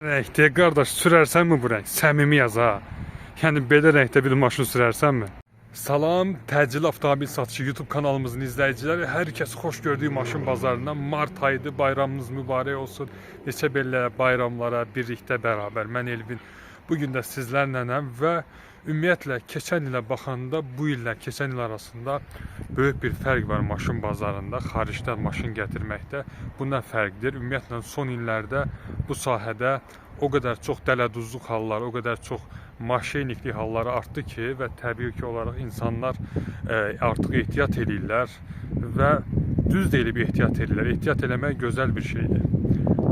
Renkdə qardaş sürərsənmi bu rəng? Səmimi yaz ha. Yəni belə rəngdə bir maşın sürərsənmi? Salam, təcil avtomobil satışı YouTube kanalımızın izləyiciləri. Hər kəs xoş gördüyü maşın bazarından mart ayıdır. Bayramınız mübarək olsun. Neçə belə bayramlara birlikdə bərabər. Mən Elvin. Bugün də sizlərlənəm və ümumiyyətlə keçən ilə baxanda bu illə keçən il arasında böyük bir fərq var maşın bazarında, xaricdən maşın gətirməkdə. Bu nə fərqdir? Ümumiyyətlə son illərdə bu sahədə o qədər çox dələduzluq halları, o qədər çox maşinlikli halları artdı ki və təbii ki olaraq insanlar artıq ehtiyat edirlər və düz deyilib ehtiyat edirlər. Ehtiyat eləmək gözəl bir şeydir.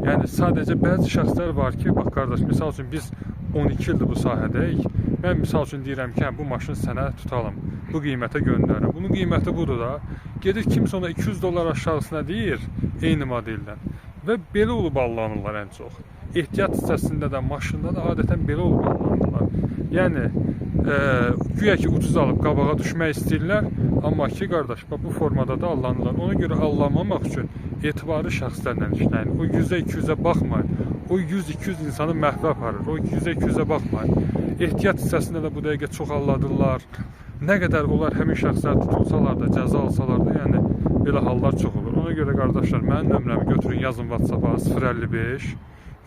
Yəni sadəcə bəzi şəxslər var ki, bax qardaş, misal üçün biz 12 ildir bu sahədəyik. Mən misal üçün deyirəm ki, bu maşını sənə tutalım, bu qiymətə göndərirəm. Bunun qiyməti budur da. Gedir kimsə ona 200 dollar aşağısına deyir, eyni modeldən. Və belə olub allanırlar ən çox. Ehtiyat hissəsində də, maşında da adətən belə olub allanırlar. Yəni, güya ki ucuz alıb qabağa düşmək istəyirlər, amma ki qardaş, bu formada da allanırlar. Ona görə allanmamaq üçün etibarlı şəxslərlə işləyin. O 100-ə 200-ə baxmayın. O 100-200 insanı məhvə aparır. O 100-ə 200-ə baxmayın. Ehtiyat hissəsində də bu dəqiqə çox alladırlar. Nə qədər onlar həmin şəxslər tutulsalar da, cəza alsalar da, yəni belə hallar çox olur. Ona görə qardaşlar, mənim nömrəmi götürün, yazın WhatsApp-a 055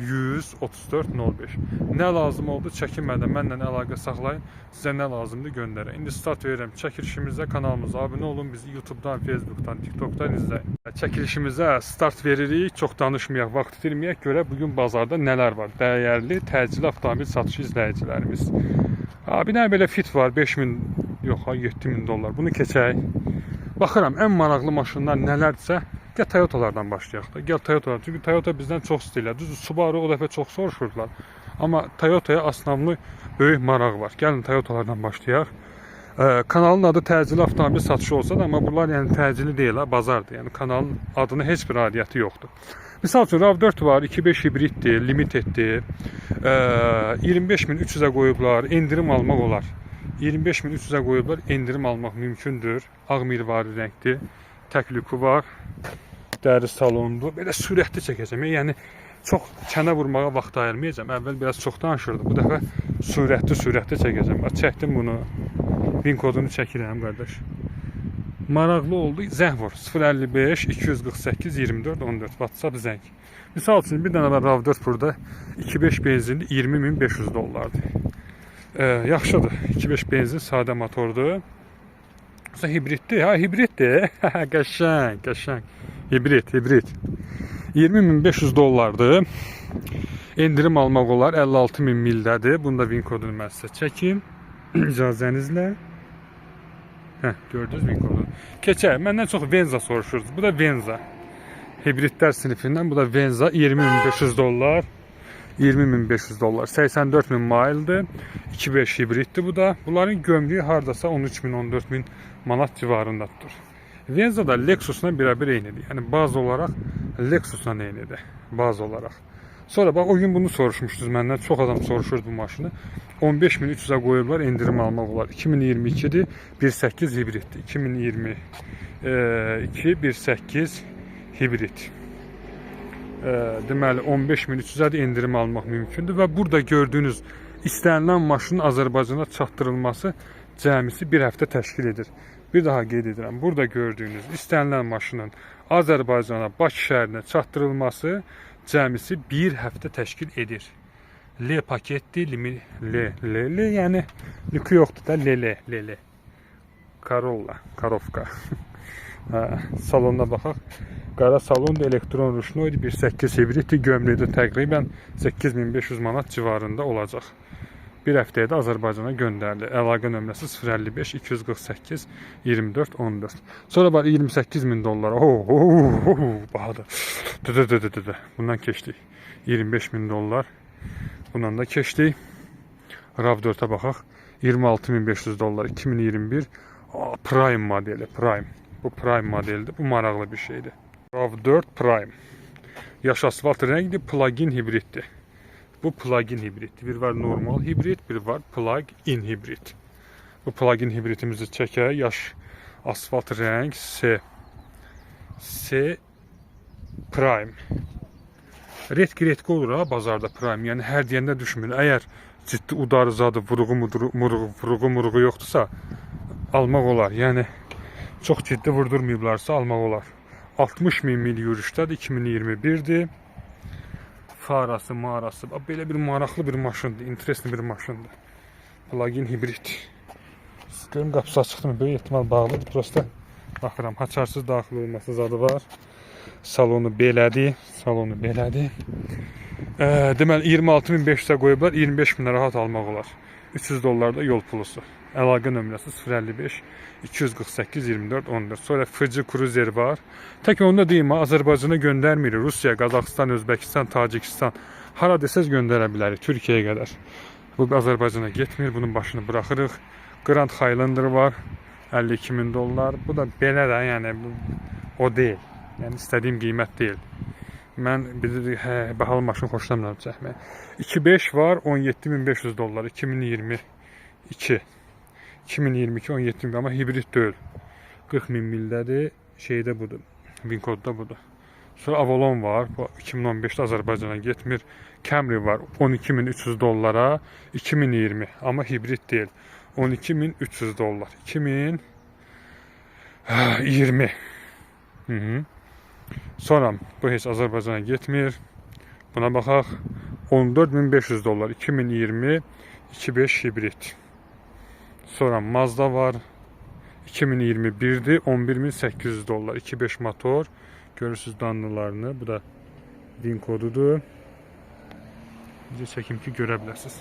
134 05. Nə lazım oldu, çəkinmədən mənlə əlaqə saxlayın. Sizə nə lazımdır göndərək. İndi start verirəm çəkilişimizə, kanalımıza abunə olun, bizi YouTube'dan, Facebook'dan, TikTok'dan izləyin. Çəkilişimizə start veririk, çox danışmayaq, vaxt itirməyək, görə bugün bazarda nələr var. Dəyərli təcili avtomobil satışı izləyicilərimiz. Bir dənə belə fit var, 5000, yox, 7000 dollar. Bunu keçək. Baxıram, ən maraqlı maşınlar nələrdirsə, gəl Toyota'lardan başlayaq da. Gəl Toyota'lar. Çünki Toyota bizdən çox istəyirlər. Düzdür, Subaru o dəfə çox soruşurdular. Amma Toyota'ya asnamlı böyük maraq var. Gəlin Toyota'lardan başlayaq. Kanalın adı təcili avtomobil satışı olsa da, amma bunlar yəni təcili deyil, bazardır. Yəni kanalın adının heç bir aidiyyəti yoxdur. Misal üçün RAV4 var, 2.5 hibriddir, limiteddir. 25.300-ə qoyublar, endirim almaq olar. 25.300-ə qoyublar, endirim almaq mümkündür. Ağ mirvari rəngdir. Təklifi var, dəri salondur. Belə sürətli çəkəcəm. Yəni çox kənə vurmağa vaxt ayırmayacağam. Əvvəl biraz çox danışırdım. Bu dəfə sürətli çəkəcəm. Çəkdim bunu. Bin kodunu çəkirəm qardaş. Maraqlı oldu. Zəng vur. 055 248 24 14 WhatsApp zəng. Misal üçün bir dənə var RAV4 burada 2.5 benzinli 20.500 dollardır. Yaxşıdır. 2.5 benzin sadə motordur. Hibriddir, hibriddir. Qəşəng. Hibrid. 20.500 dollardır. Endirim almaq olar, 56.000 mildədir. Bunda VIN kodunu mən sizə çəkim. İcazənizlə. Gördünüz VIN kodunu. Keçək, məndən çox Venza soruşuruz. Bu da Venza. Hibridlər sinifindən, bu da Venza 20.500 dollar. 20.500 dollar, 84.000 maildir, 2.5 hibriddir bu da. Bunların gömrüyü hardasa 13.000-14.000 manat civarındadır. Venza da Lexus'la birəbir eynidir. Yəni baz olaraq Lexus'la eynidir, baz olaraq. Sonra bax o gün bunu soruşmuşdunuz məndən, çox adam soruşur bu maşını. 15.300-ə qoyublar, endirim almaq olar. 2022-dir, 1.8 hibriddir. 2022 1.8 hibrid. Deməli 15.300-ə də endirim almaq mümkündür və burada gördüyünüz istənilən maşının Azərbaycana çatdırılması cəmisi bir həftə təşkil edir. Bir daha qeyd edirəm, burada gördüyünüz istənilən maşının Azərbaycana, Bakı şəhərinə çatdırılması cəmisi bir həftə təşkil edir. L paketdir, L, yəni lükü yoxdur da, L. Karovka. Salonuna baxaq. Qara salonda elektron ruşnoydu, 1.8 hibriddir, gömrüdə təqribən 8500 manat civarında olacaq. Bir həftəyə də Azərbaycana göndərilir. Əlaqə nömrəsi 055 248 24 14. Sonra var 28.000 dollar. Bahadır. Bundan keçdik. 25.000 dollar. Bundan da keçdik. RAV4'ə baxaq. 26.500 dollar 2021. Prime modeli. Bu Prime modelidir. Bu maraqlı bir şeydir. RAV4 Prime. Yaş asfalt rəngdir, plug-in hibriddir. Bu plug-in hibriddir. Bir var normal hibrid, bir var plug-in hibrid. Bu plug-in hibridimizi çəkək. Yaş asfalt rəng C Prime. Retki olur ha bazarda Prime. Yəni hər deyəndə düşmür. Əgər ciddi udarızadı, vuruğu yoxdursa almaq olar. Yəni çox ciddi vurdurmayıblarsa almaq olar. 60.000 mil yürüşdədir, 2021'dir. Farası, marası. Belə bir maraqlı bir maşındır, interesli bir maşındır. Plug-in hibrid. Görüm qapısı açıqdır mı? Böyük ehtimal bağlıdır. Prosta baxıram, haçarsız daxil olması zadı var. Salonu belədir. Deməli 26.500'ə qoyublar, 25.000'ə rahat almaq olar. $300 da yol pulusu. Əlaqə nömrəsi 055 248 24 14. Sonra Fıcı Cruiser var. Tək onu da deyim, Azərbaycana göndərmir. Rusiya, Qazaxıstan, Özbəkistan, Tacikistan hara desəz göndərə bilərik Türkiyəyə qədər. Bu Azərbaycana getmir. Bunun başını buraxırıq. Grand Highlander var. $52.000. Bu da belə də, yəni o deyil. Yəni istədiyim qiymət deyil. Mən bahalı maşın xoşlamıram çəkməyə. 2.5 var, $17.500. 2022. 17.000 amma hibrid deyil. 40.000 mildədir. Şeydə budur. Vinkodda budur. Sonra Avalon var. Bu 2015'də Azərbaycana getmir. Camry var. $12.300. 2020. Amma hibrid deyil. $12.300. 2020. Sonra bu heç Azərbaycana getmir. Buna baxaq. $14.500. 2020. 2.5 hibrid. Sonra Mazda var. 2021'dir. $11.800. 2.5 motor. Görürsünüz danlılarını. Bu da VIN kodudur. Necə çəkim ki görə biləsiniz.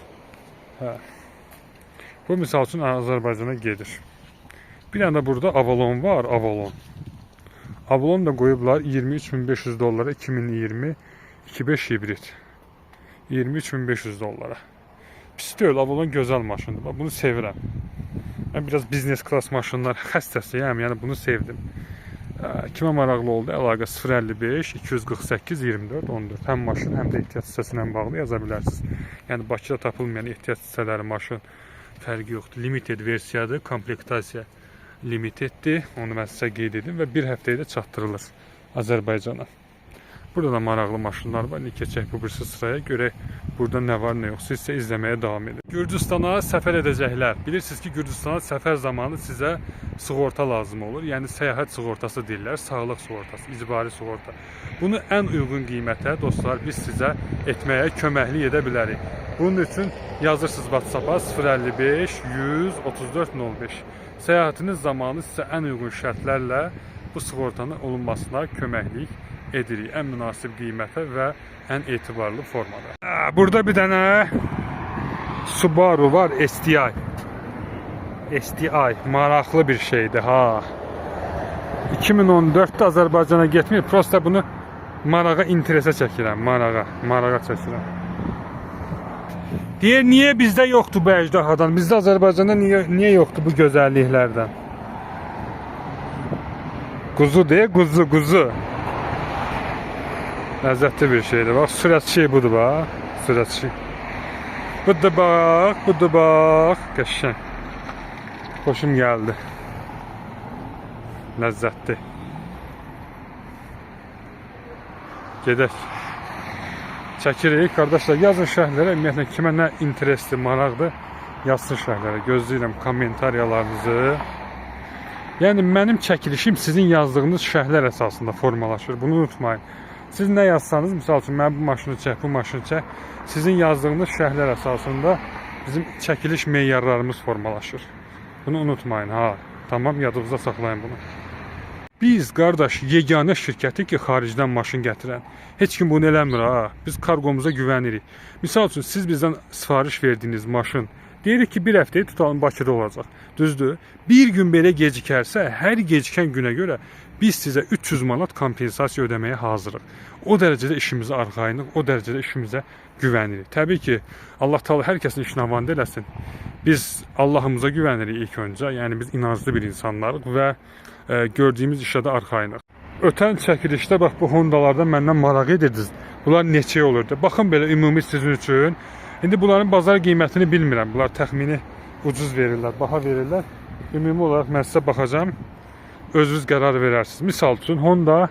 Bu misal üçün Azərbaycana gedir. Bir anda burada Avalon var. Avalon da qoyublar $23.500. 2020 2.5 hibrid. $23.500. Pis deyil, Avalon gözəl maşındır. Bunu sevirəm. Mən biraz biznes klas maşınlar xəstəsiyəm, yəni bunu sevdim. Kimə maraqlı oldu? Əlaqə 055 248 24 14. Həm maşın, həm də ehtiyac hissəsinə bağlı yaza bilərsiniz. Yəni Bakıda tapılmayan ehtiyac hissələri maşın fərqi yoxdur. Limited versiyadır, komplektasiya limiteddir. Onu mən sizə qeyd edim və bir həftəyə də çatdırılır Azərbaycana. Burada da maraqlı maşınlar var. İndi keçək bu birisi sıraya görək burada nə var, nə yox. Siz isə izləməyə davam edin. Gürcüstana səfər edəcəklər. Bilirsiniz ki, Gürcüstana səfər zamanı sizə sığorta lazım olur. Yəni səyahət sığortası deyirlər, sağlıq sığortası, icbari sığorta. Bunu ən uyğun qiymətə dostlar biz sizə etməyə köməklik edə bilərik. Bunun üçün yazırsınız WhatsApp-a 055 100 34 05. Səyahətiniz zamanı sizə ən uyğun şərtlərlə bu sığortanın olunmasına köməklik edirik. Ən münasib qiymətə və ən etibarlı formada. Burada bir dənə Subaru var, STI. Maraqlı bir şeydir ha. 2014'də Azərbaycana getmir. Prosta bunu marağa interese çəkirəm. Marağa çəkirəm. Deyir, niyə bizdə yoxdur bu əjdahadan? Bizdə Azərbaycanda niyə yoxdur bu gözəlliklərdən? Quzu deyə, quzu. Ləzzətli bir şeydir. Bax, sürət şey budur bax. Sürət şey. Budur bax. Qəşəng. Xoşum gəldi. Ləzzətli. Gedək. Çəkirik. Qardaşlar, yazın şərhlərə. Ümumiyyətlə, kimə nə interesdir, maraqdır, yazsın şərhlərə. Gözləyirəm kommentariyalarınızı. Yəni, mənim çəkilişim sizin yazdığınız şərhlər əsasında formalaşır. Bunu unutmayın. Siz nə yazsanız, misal üçün, mən bu maşını çək, bu maşını çək, sizin yazdığınız şərhlər əsasında bizim çəkiliş meyarlarımız formalaşır. Bunu unutmayın, ha. Tamam, yadınızda saxlayın bunu. Biz, qardaş, yeganə şirkəti ki, xaricdən maşın gətirən. Heç kim bunu eləmir, ha. Biz kargomuza güvənirik. Misal üçün, siz bizdən sifariş verdiyiniz maşın, deyirik ki, bir həftəyə tutalım Bakıda olacaq. Düzdür? Bir gün belə gecikərsə, hər gecikən günə görə biz sizə 300 manat kompensasiya ödəməyə hazırıq. O dərəcədə işimizə arxayınıq, o dərəcədə işimizə güvənirik. Təbii ki, Allah Taala hər kəsin işini avand eləsin. Biz Allahımıza güvənirik ilk öncə. Yəni biz inanclı bir insanlarıq və gördüyümüz işə də arxayınıq. Ötən çəkilişdə bax bu Hondalardan məndən maraq edirdiniz. Bunlar neçə olurdu? Baxın belə ümumi sizin üçün. İndi bunların bazar qiymətini bilmirəm. Bunlar təxmini ucuz verirlər, baha verirlər. Ümumi olaraq mən sizə baxacağam. Özünüz qərar verərsiniz. Misal üçün Honda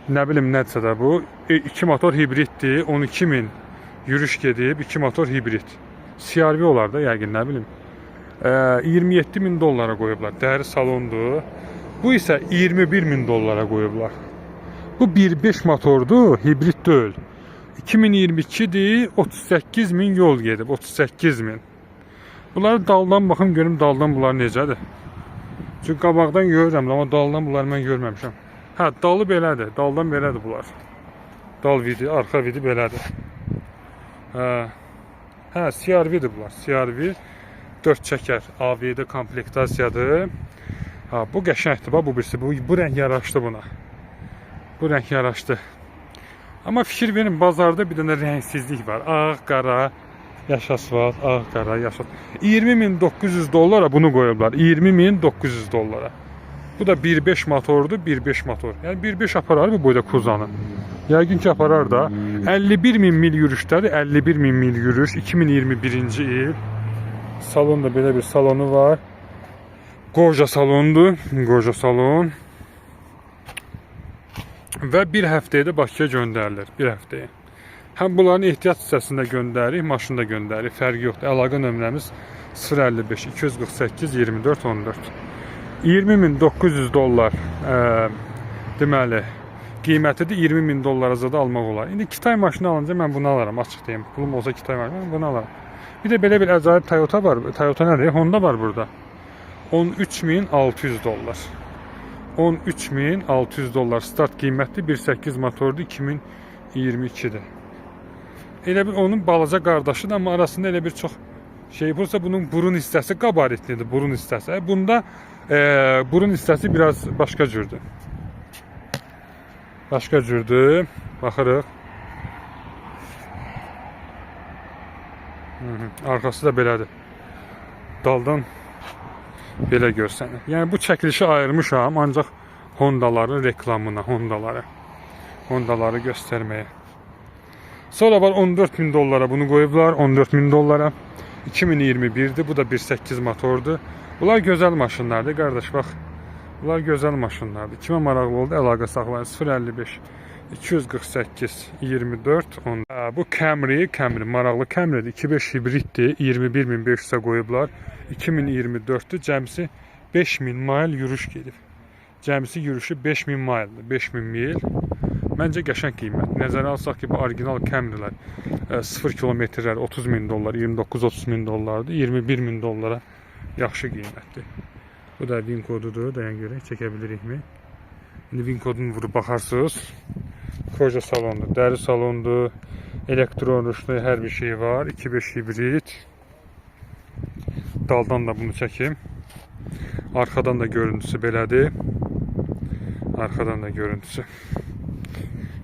Nə bilim nədirsə də bu. 2 motor hibriddir. 12.000 yürüş gedib. 2 motor hibrid. CR-V olar da yəqin, nə bilim. 27.000 dollara qoyublar. Dəri salondur. Bu isə 21.000 dollara qoyublar. Bu 1.5 motordur, hibrid deyil. 2022'dir, 38.000 yol gedib, 38.000. Bunları daldan baxım görüm, daldan bunlar necədir? Çünki qabaqdan görürəm, amma daldan bunları mən görməmişəm. Hə, dalı belədir, daldan belədir bunlar. Dal vidi, arxa vidi belədir. Hə, CR-V'dir bunlar, CR-V 4 çəkər, AVD komplektasiyadır. Ha, bu qəşəngdir, bu birisi, bu rəng yaraşdı buna. Bu rəng yaraşdı. Amma fikir verin, bazarda bir dənə rəngsizlik var. Ağ, qara, yaş asfalt, ağ, qara, yaş asfalt. 20.900 dollara bunu qoyublar. 20.900 dollara. Bu da 1.5 motordur, 1.5 motor. Yəni 1.5 aparar bu boyda Kuzanı. Yəqin ki aparar da. 51.000 mil yürüşdədir. 51.000 mil yürüş. 2021-ci il. Salonda belə bir salonu var. Goja salondur. Goja salon. Və bir həftəyə də Bakıya göndərilir. Bir həftəyə. Həm bunların ehtiyat hissəsində göndəririk, maşında göndəririk. Fərqi yoxdur. Əlaqə nömrəmiz 055 248 24 14. 20.900 dollar deməli qiymətidir. 20.000 dollara zada almaq olar. İndi Kitay maşını alınca mən bunu alaram, açıq deyim. Pulum olsa Kitay maşını mən bunu alaram. Bir də belə bir əcaib Toyota var. Toyota nədir? Honda var burada. 13.600 dollar. 13.600 dollar start qiymətli 1.8 motordu 2022'dir. Elə bir onun balaca qardaşıdır, amma arasında elə bir çox şey olsa bunun burun hissəsi qabaritlidir, burun hissəsi. Bunda burun hissəsi biraz başqa cürdür. Başqa cürdür. Baxırıq. Arxası da belədir. Daldan belə görsənir. Yəni bu çəkilişi ayırmışam ancaq Hondaların reklamına, Hondaları göstərməyə. Sonra var 14.000 dollara bunu qoyublar, 14.000 dollara. 2021'dir, bu da 1.8 motordur. Bunlar gözəl maşınlardır, qardaş, bax. Bunlar gözəl maşınlardır. Kimə maraqlı oldu, əlaqə saxlayın. 055 248 24 10. Bu Camry maraqlı Camry'dir. 2.5 hibriddir. 21.500'ə qoyublar. 2024'dür. Cəmsi 5.000 mil yürüş gedib. Cəmsi yürüşü 5.000 mildir. 5.000 mil. Məncə qəşəng qiymət. Nəzərə alsaq ki, bu orijinal Camry'lər 0 kilometrlər 30.000 dollar, 29-30.000 dollardır. 21.000 dollara yaxşı qiymətdir. Bu da VIN kodudur. Dayan görək, çəkə bilirikmi? İndi VIN kodunu vurub baxarsınız. Koja salondur, dəri salondur, elektron ruşlu hər bir şey var. 2.5 hibrid. Daldan da bunu çəkim. Arxadan da görüntüsü belədir. Arxadan da görüntüsü.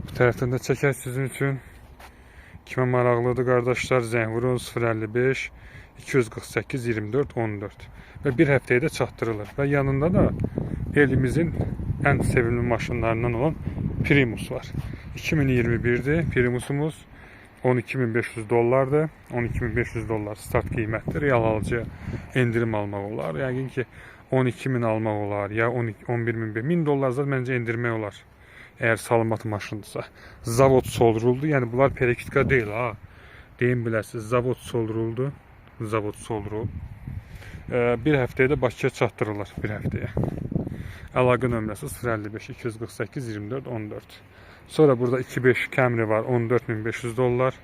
Bu tərəfdən də çəkək sizin üçün. Kimə maraqlıdır qardaşlar, zəng vurun 055 248 24 14. Və bir həftəyə də çatdırılır. Və yanında da elimizin ən sevimli maşınlarından olan Primus var. 2021'dir Primusumuz. 12.500 dollardır. 12.500 dollar start qiymətdir. Real alıcıya endirim almaq olar. Yəqin ki 12.000 almaq olar ya 11.000 dollar zat məncə endirmək olar. Əgər salmat maşındırsa. Zavod solruldu. Yəni bunlar perikitka deyil ha. Deyim biləsiniz. Zavod solruldu. Zavod solrul. Bir həftəyə də Bakıya çatdırılır. Bir həftəyə. Əlaqə nömrəsi 055 248 24 14. Sonra burada 2.5 Camry var. 14.500 dollar.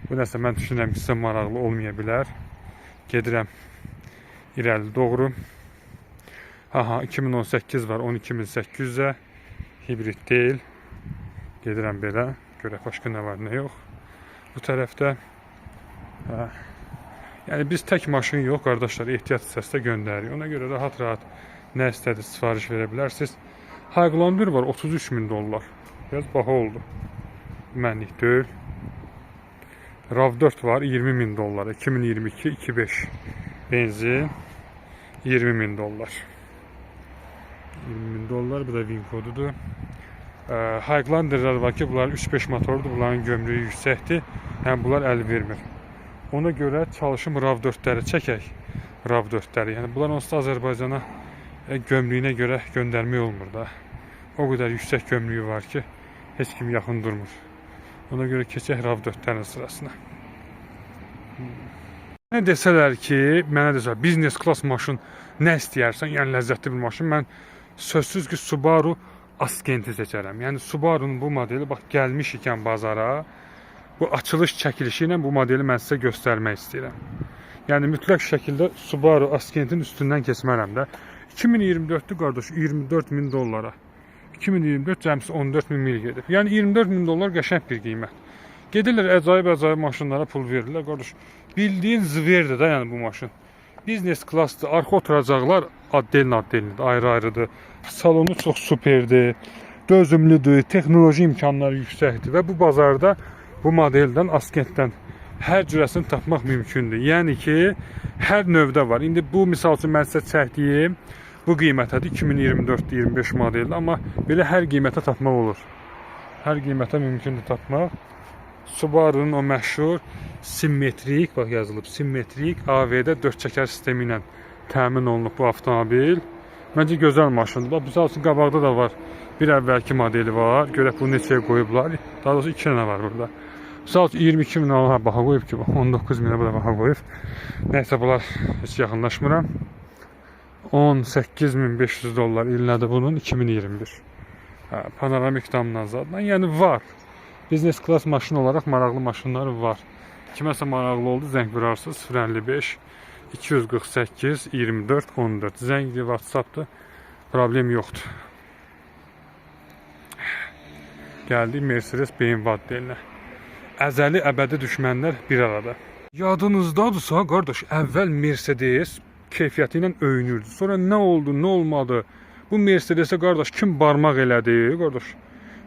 Bu nəsə mən düşünürəm ki, sizə maraqlı olmaya bilər. Gedirəm irəli doğru. Aha, 2018 var. 12.800'ə. Hibrid deyil. Gedirəm belə. Görək başqa nə var, nə yox. Bu tərəfdə. Yəni biz tək maşın yox, qardaşlar, ehtiyat hissəsində göndəririk. Ona görə rahat-rahat nə istədiz sifariş verə bilərsiniz. Highlander var 33.000 dollar. Biraz baha oldu. Mənlik deyil. RAV4 var 20.000 dollar. 2022 2.5 benzin 20.000 dollar. 20.000 dollar, bu da VIN kodudur. Highlander'lar var ki, bunlar 3-5 motordur, bunların gömrüyü yüksəkdir. Yəni bunlar əl vermir. Ona görə çalışım RAV4'ləri çəkək. RAV4'ləri. Yəni bunlar onsuz da Azərbaycana gömrüyünə görə göndərmək olmur da. O qədər yüksək gömrüyü var ki, Heç kim yaxın durmur. Ona görə keçək RAV4-lərin sırasına. Nə desələr ki, mənə desələr, biznes klass maşın nə istəyərsən, yəni ləzzətli bir maşın, mən sözsüz ki, Subaru Ascenti seçərəm. Yəni Subaru'nun bu modeli, bax, gəlmiş ikən bazara, bu açılış çəkilişi ilə bu modeli mən sizə göstərmək istəyirəm. Yəni mütləq şəkildə Subaru Ascent'in üstündən keçmərəm də. 2024'lü qardaş, 24.000 dollara. 2024 cəmsi 14.000 mil gedib. Yəni 24.000 dollar qəşəng bir qiymət. Gedirlər əcayib maşınlara pul verirlər qardaş. Bildiyin zverdir də yəni bu maşın. Biznes klassdır, arxa oturacaqlar addelin-addelindir, ayrı-ayrıdır. Salonu çox superdir, dözümlüdür, texnoloji imkanları yüksəkdir və bu bazarda bu modeldən, Ascent'dən hər cürəsini tapmaq mümkündür. Yəni ki, hər növdə var. İndi bu misal üçün mən sizə çəkdiyim bu qiymətədir, 2024-25 modeldir, amma belə hər qiymətə tapmaq olur. Hər qiymətə mümkündür tapmaq. Subaru'nun o məşhur simmetrik, bax yazılıb, simmetrik AVD 4 çəkər sistemi ilə təmin olunub bu avtomobil. Məncə gözəl maşındır. Bax, misal üçün qabaqda da var, bir əvvəlki modeli var. Görək bunu neçəyə qoyublar. Daha doğrusu 2 dənə var burada. Misal üçün 22.000 alana baxa qoyub ki, 19.000'ə bu da baxa qoyub. Nəysə, bunlar heç yaxınlaşmıram. 18.500 dollar illədir bunun, 2021. Panoramik damdan zaddan. Yəni var. Biznes klass maşın olaraq maraqlı maşınlar var. Kiməsə maraqlı oldu, zəng vurarsınız 055 248 24 14. Zəngli WhatsApp'da problem yoxdur. Gəldik Mercedes BMW modelinə. Əzəli əbədi düşmənlər bir arada. Yadınızdadırsa qardaş, əvvəl Mercedes keyfiyyəti ilə öyünürdü. Sonra nə oldu, nə olmadı? Bu Mercedes'e qardaş kim barmaq elədi qardaş?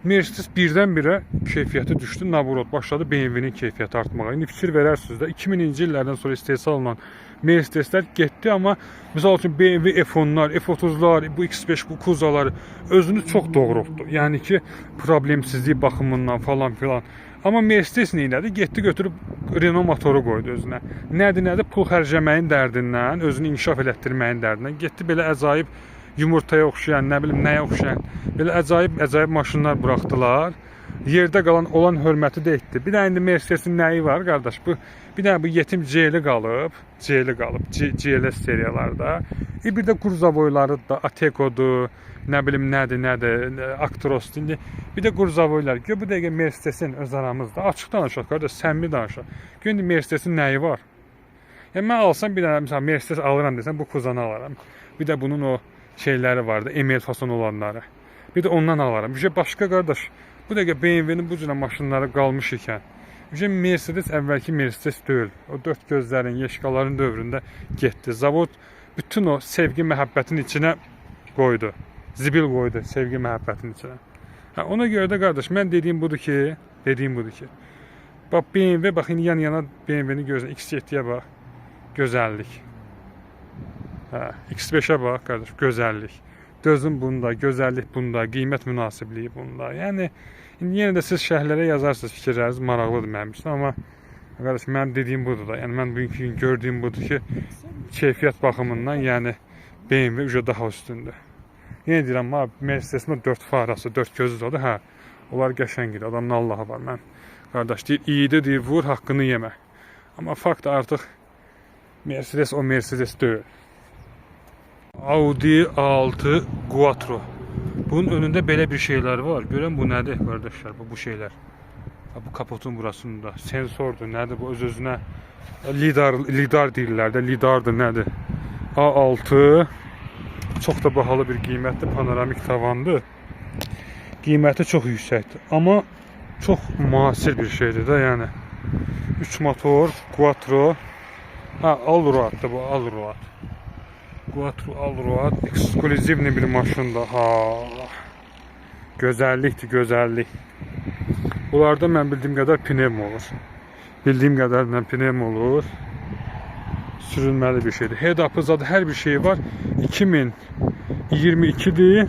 Mercedes birdən-birə keyfiyyəti düşdü, naburot başladı BMW-nin keyfiyyəti artmağa. İndi fikir verərsiniz də 2000-ci illərdən sonra istehsal olunan Mercedeslər getdi, amma misal üçün BMW F10'lar, F30'lar, bu X5, bu Kuzalar özünü çox doğrultdu. Yəni ki, problemsizlik baxımından falan filan. Amma Mercedes nə elədi? Getdi götürüb Renault motoru qoydu özünə. Nədir? Pul xərcləməyin dərdindən, özünü inkişaf elətdirməyin dərdindən getdi belə əcaib yumurtaya oxşayan, nə bilim nəyə oxşayan belə əcaib maşınlar buraxdılar. Yerdə qalan olan hörməti də etdi. Bir də indi Mercedes'in nəyi var qardaş? Bir də bu yetim CL qalıb, CL seriyalarda. Bir də Kurzavoyları da, Ateco'dur, nə bilim nədir, Actros'dur. İndi bir də Kurzavoylar. Gör bu dəqiqə Mercedes'in öz aramızda açıq danışaq qardaş, səmimi danışaq. Gör indi Mercedes'in nəyi var? Yəni mən alsam bir dənə məsələn Mercedes alıram desəm bu Kuzanı alaram. Bir də bunun o şeyləri vardı, emel fason olanları. Bir də ondan alaram. Bir şey başqa qardaş. Bu dəqiqə BMW-nin bu cürə maşınları qalmış ikən. Bir şey Mercedes əvvəlki Mercedes deyil. O dörd gözlərin, yeşkaların dövründə getdi. Zavod bütün o sevgi məhəbbətin içinə qoydu. Zibil qoydu sevgi məhəbbətin içinə. Ona görə də qardaş, mən dediyim budur ki, bax BMW, bax indi yan-yana BMW-ni gözlə, X7'yə bax, gözəllik. X5'ə bax qardaş, gözəllik. Dözüm bunda, gözəllik bunda, qiymət münasibliyi bunda. Yəni indi yenə də siz şərhlərə yazarsınız, fikirləriniz maraqlıdır mənim üçün, amma qardaş mənim dediyim budur da. Yəni mən bugünkü gün gördüyüm budur ki, keyfiyyət baxımından yəni BMW uca daha üstündür. Yenə deyirəm, Mercedes-in 4 farası, 4 gözü oldu. Onlar qəşəngdir. Adamın Allahı var. Mən qardaş deyir, iyidir, deyir, vur, haqqını yemə. Amma fakt artıq Mercedes o Mercedes deyil. Audi A6 Quattro. Bunun önündə belə bir şeylər var. Görən bu nədir qardaşlar? Bu şeylər. Bu kapotun burasında sensordur. Nədir bu? Öz-özünə lidar deyirlər də. Lidardır, nədir? A6 çox da bahalı bir qiymətli panoramik tavandır. Qiyməti çox yüksəkdir. Amma çox müasir bir şeydir də, yəni. 3 motor, Quattro. Allroaddır bu, Allroad. Quattro Allroad, ekskluzivli bir maşındır. Gözəllikdir, gözəllik. Bunlarda mən bildiyim qədər pnevm olur. Bildiyim qədərlə pnevm olur. Sürülməli bir şeydir. Head-up'ı zaten hər bir şey var. 2022'dir.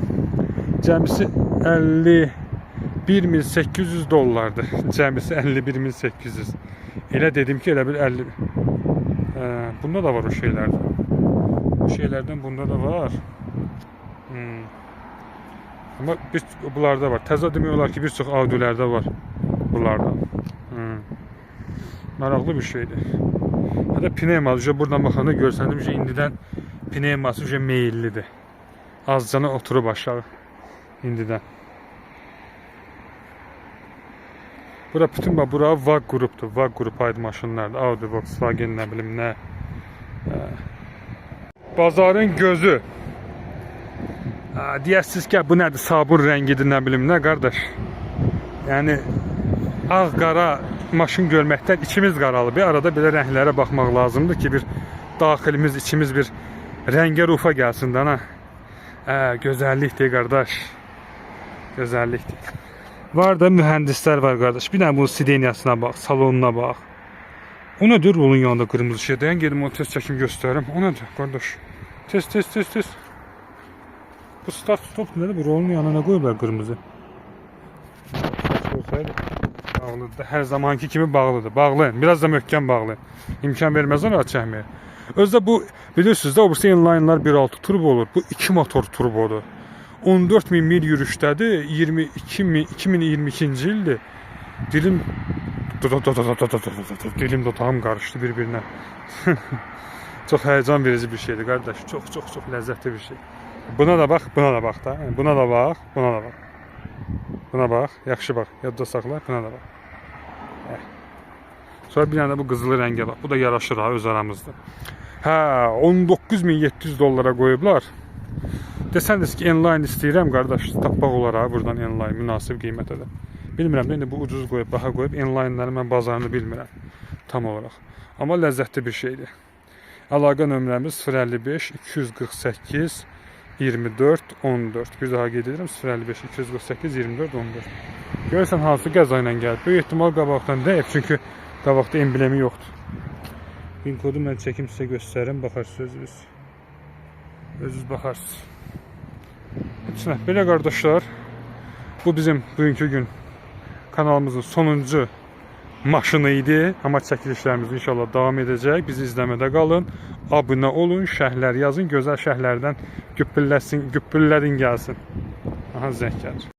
Cəmisi 51.800 dollardır. Cəmisi 51.800. Elə dedim ki, elə bir 50. Bunda da var o şeylərdən. Bu şeylərdən bunda da var. Amma bunlarda var. Təzə demək olar ki, bir çox Audilərdə var bunlarda. Maraqlı bir şeydir. Hətta pnevması buradan baxanda görsəndim ki, indidən pnevması meyillidir. Azcana oturub aşağı indidən. Bura bütün bura VAG qrupdur. VAG qrup aid maşınlardır. Audi, Volkswagen, nə bilim nə. Bazarın gözü. Deyəsiniz ki, bu nədir? Sabun rəngidir, nə bilim nə, qardaş. Yəni ağ-qara maşın görməkdən içimiz qaralı. Bir arada belə rənglərə baxmaq lazımdır ki, bir daxilimiz, içimiz bir rəngə rufa gəlsin də, gözəllikdir, qardaş. Gözəllikdir. Var da mühəndislər var, qardaş. Bir dənə bunun sideniyasına bax, salonuna bax. O nədir? Rolun yanında qırmızı şey. Dayan, gedim onu test çəkim göstərim. O nədir, qardaş? Test. Bu start stop nədir? Bu rolun yanına nə qoyublar qırmızı? Bağlıdır. Hər zamanki kimi bağlıdır. Bağlayın. Biraz da möhkəm bağlayın. İmkan verməzlər rahat çəkməyə. Özdə bu, bilirsiniz də, obursa inline'lar 1.6 turbo olur. Bu 2 motor turbodur. 14.000 mil yürüşdədir. 2022-ci ildir. Dilim dodağım qarışdı bir-birinə. Çox həyəcan verici bir şeydir, qardaş. Çox ləzzətli bir şey. Buna da bax da. Buna da bax. Buna bax, yaxşı bax. Yadda saxla, buna da bax. Sonra bir dənə də bu qızılı rəngə bax. Bu da yaraşır ha, öz aramızda. 19.700 dollara qoyublar. Desəniz ki, Enline istəyirəm, qardaş, tapmaq olar ha, buradan Enline münasib qiymətə də. Bilmirəm də, indi bu ucuz qoyub, baha qoyub, Enline'ləri mən bazarını bilmirəm tam olaraq. Amma ləzzətli bir şeydir. Əlaqə nömrəmiz 055 248 24 14. Bir daha qeyd edirəm, 055 248 24 14. Görürsən hansı qəza ilə gəlib. Böyük ehtimal qabaqdan deyib, çünki qabaqda emblemi yoxdur. Pin kodu mən çəkim sizə göstərim, baxarsınız özünüz baxarsınız. Hepsine belə qardaşlar, bu bizim bugünkü gün kanalımızın sonuncu maşını idi. Amma çəkilişlərimiz inşallah davam edəcək. Bizi izləmədə qalın. Abunə olun, şərhlər yazın. Gözəl şərhlərdən güppüllərin gəlsin. Aha, zəng gəlir.